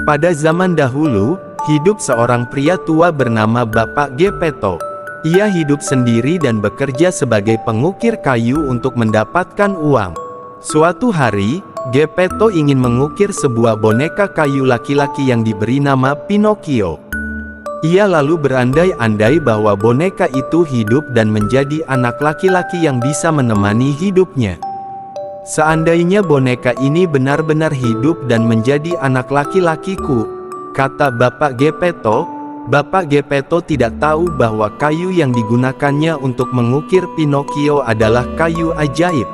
Pada zaman dahulu, hidup seorang pria tua bernama Bapak Geppetto. Ia hidup sendiri dan bekerja sebagai pengukir kayu untuk mendapatkan uang. Suatu hari, Geppetto ingin mengukir sebuah boneka kayu laki-laki yang diberi nama Pinocchio. Ia lalu berandai-andai bahwa boneka itu hidup dan menjadi anak laki-laki yang bisa menemani hidupnya. Seandainya boneka ini benar-benar hidup dan menjadi anak laki-lakiku, kata Bapak Geppetto. Bapak Geppetto tidak tahu bahwa kayu yang digunakannya untuk mengukir Pinocchio adalah kayu ajaib.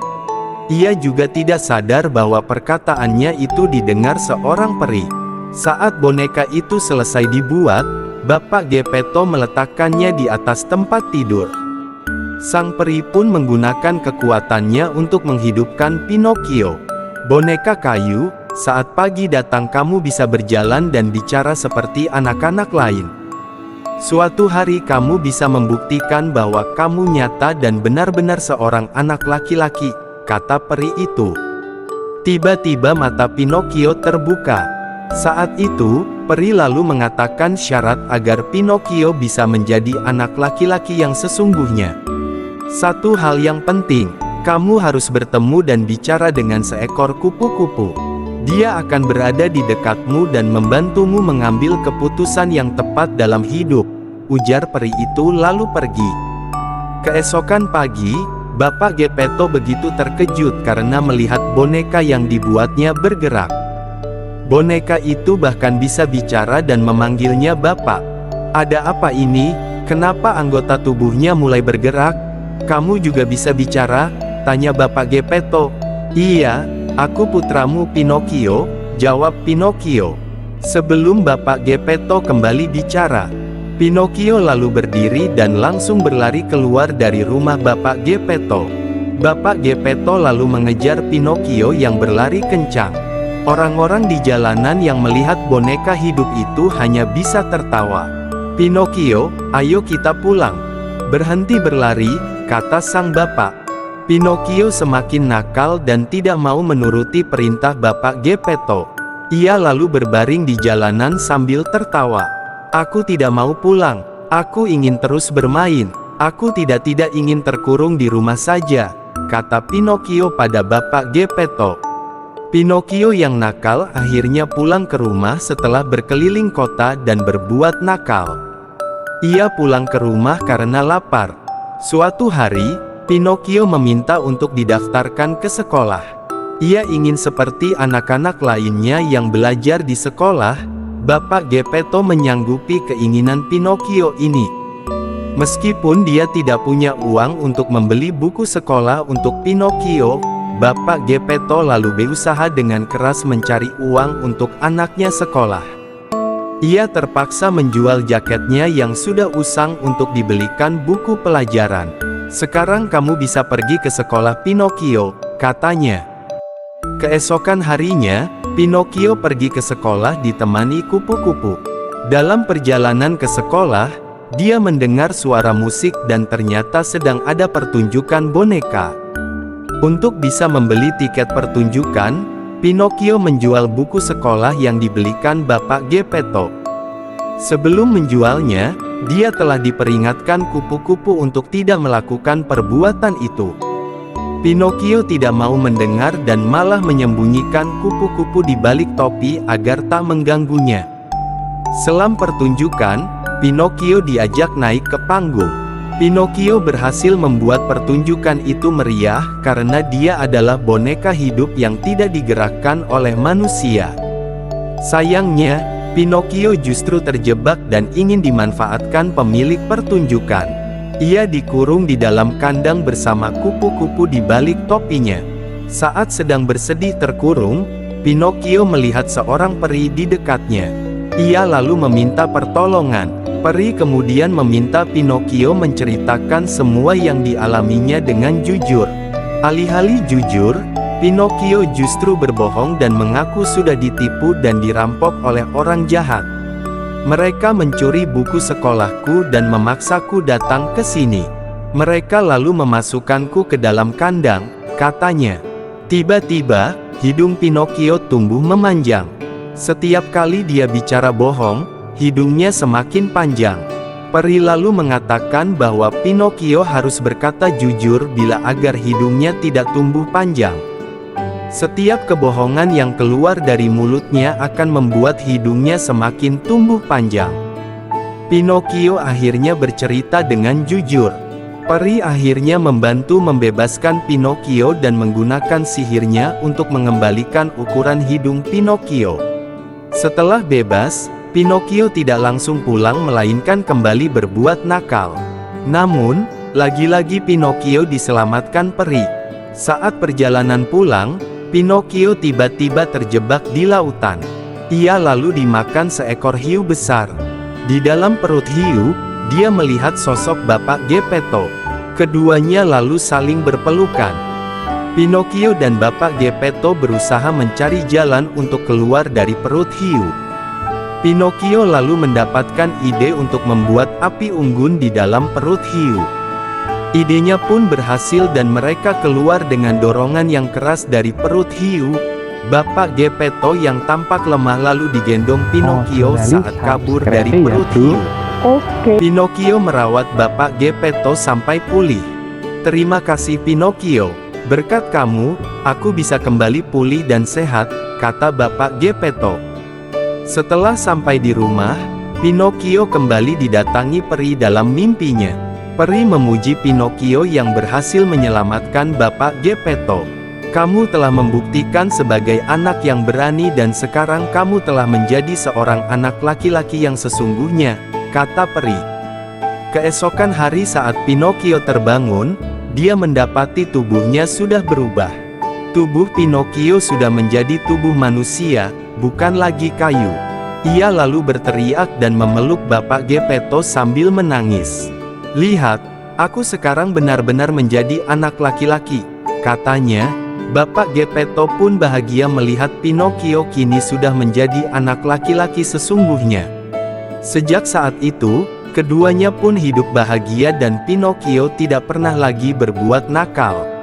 Ia juga tidak sadar bahwa perkataannya itu didengar seorang peri. Saat boneka itu selesai dibuat, Bapak Geppetto meletakkannya di atas tempat tidur. Sang peri pun menggunakan kekuatannya untuk menghidupkan Pinocchio. Boneka kayu, saat pagi datang kamu bisa berjalan dan bicara seperti anak-anak lain. Suatu hari kamu bisa membuktikan bahwa kamu nyata dan benar-benar seorang anak laki-laki, kata peri itu. Tiba-tiba mata Pinocchio terbuka. Saat itu, peri lalu mengatakan syarat agar Pinocchio bisa menjadi anak laki-laki yang sesungguhnya. Satu hal yang penting, kamu harus bertemu dan bicara dengan seekor kupu-kupu. Dia akan berada di dekatmu dan membantumu mengambil keputusan yang tepat dalam hidup, ujar peri itu lalu pergi. Keesokan pagi, Bapak Geppetto begitu terkejut karena melihat boneka yang dibuatnya bergerak. Boneka itu bahkan bisa bicara dan memanggilnya Bapak. Ada apa ini? Kenapa anggota tubuhnya mulai bergerak? Kamu juga bisa bicara? Tanya Bapak Geppetto. Iya, aku putramu Pinocchio, jawab Pinocchio. Sebelum Bapak Geppetto kembali bicara, Pinocchio lalu berdiri dan langsung berlari keluar dari rumah Bapak Geppetto. Bapak Geppetto lalu mengejar Pinocchio yang berlari kencang. Orang-orang di jalanan yang melihat boneka hidup itu hanya bisa tertawa. Pinocchio, ayo kita pulang. Berhenti berlari, kata sang bapak. Pinocchio semakin nakal dan tidak mau menuruti perintah Bapak Geppetto. Ia lalu berbaring di jalanan sambil tertawa. Aku tidak mau pulang, aku ingin terus bermain. Aku tidak ingin terkurung di rumah saja, kata Pinocchio pada Bapak Geppetto. Pinocchio yang nakal akhirnya pulang ke rumah setelah berkeliling kota dan berbuat nakal. Ia pulang ke rumah karena lapar. Suatu hari, Pinocchio meminta untuk didaftarkan ke sekolah. Ia ingin seperti anak-anak lainnya yang belajar di sekolah. Bapak Geppetto menyanggupi keinginan Pinocchio ini. Meskipun dia tidak punya uang untuk membeli buku sekolah untuk Pinocchio, Bapak Geppetto lalu berusaha dengan keras mencari uang untuk anaknya sekolah. Ia terpaksa menjual jaketnya yang sudah usang untuk dibelikan buku pelajaran. Sekarang kamu bisa pergi ke sekolah Pinocchio, katanya. Keesokan harinya, Pinocchio pergi ke sekolah ditemani kupu-kupu. Dalam perjalanan ke sekolah, dia mendengar suara musik dan ternyata sedang ada pertunjukan boneka. Untuk bisa membeli tiket pertunjukan, Pinocchio menjual buku sekolah yang dibelikan Bapak Geppetto. Sebelum menjualnya, dia telah diperingatkan kupu-kupu untuk tidak melakukan perbuatan itu. Pinocchio tidak mau mendengar dan malah menyembunyikan kupu-kupu di balik topi agar tak mengganggunya. Selam pertunjukan, Pinocchio diajak naik ke panggung. Pinocchio berhasil membuat pertunjukan itu meriah karena dia adalah boneka hidup yang tidak digerakkan oleh manusia. Sayangnya, Pinocchio justru terjebak dan ingin dimanfaatkan pemilik pertunjukan. Ia dikurung di dalam kandang bersama kupu-kupu di balik topinya. Saat sedang bersedih terkurung, Pinocchio melihat seorang peri di dekatnya. Ia lalu meminta pertolongan. Peri kemudian meminta Pinocchio menceritakan semua yang dialaminya dengan jujur. Alih-alih jujur, Pinocchio justru berbohong dan mengaku sudah ditipu dan dirampok oleh orang jahat. Mereka mencuri buku sekolahku dan memaksaku datang ke sini. Mereka lalu memasukkanku ke dalam kandang, katanya. Tiba-tiba, hidung Pinocchio tumbuh memanjang. Setiap kali dia bicara bohong, hidungnya semakin panjang. Peri lalu mengatakan bahwa Pinocchio harus berkata jujur agar hidungnya tidak tumbuh panjang. Setiap kebohongan yang keluar dari mulutnya akan membuat hidungnya semakin tumbuh panjang. Pinocchio akhirnya bercerita dengan jujur. Peri akhirnya membantu membebaskan Pinocchio dan menggunakan sihirnya untuk mengembalikan ukuran hidung Pinocchio. Setelah bebas, Pinocchio tidak langsung pulang melainkan kembali berbuat nakal. Namun, lagi-lagi Pinocchio diselamatkan peri. Saat perjalanan pulang, Pinocchio tiba-tiba terjebak di lautan. Ia lalu dimakan seekor hiu besar. Di dalam perut hiu, dia melihat sosok Bapak Geppetto. Keduanya lalu saling berpelukan. Pinocchio dan Bapak Geppetto berusaha mencari jalan untuk keluar dari perut hiu. Pinocchio lalu mendapatkan ide untuk membuat api unggun di dalam perut hiu. Idenya pun berhasil dan mereka keluar dengan dorongan yang keras dari perut hiu. Bapak Geppetto yang tampak lemah lalu digendong Pinocchio saat kabur dari perut hiu. Pinocchio merawat Bapak Geppetto sampai pulih. Terima kasih Pinocchio. Berkat kamu, aku bisa kembali pulih dan sehat, kata Bapak Geppetto. Setelah sampai di rumah, Pinocchio kembali didatangi peri dalam mimpinya. Peri memuji Pinocchio yang berhasil menyelamatkan Bapak Geppetto. Kamu telah membuktikan sebagai anak yang berani dan sekarang kamu telah menjadi seorang anak laki-laki yang sesungguhnya, kata peri. Keesokan hari saat Pinocchio terbangun, dia mendapati tubuhnya sudah berubah. Tubuh Pinocchio sudah menjadi tubuh manusia, bukan lagi kayu. Ia lalu berteriak dan memeluk Bapak Geppetto sambil menangis. Lihat, aku sekarang benar-benar menjadi anak laki-laki, katanya. Bapak Geppetto pun bahagia melihat Pinocchio kini sudah menjadi anak laki-laki sesungguhnya. Sejak saat itu, keduanya pun hidup bahagia dan Pinocchio tidak pernah lagi berbuat nakal.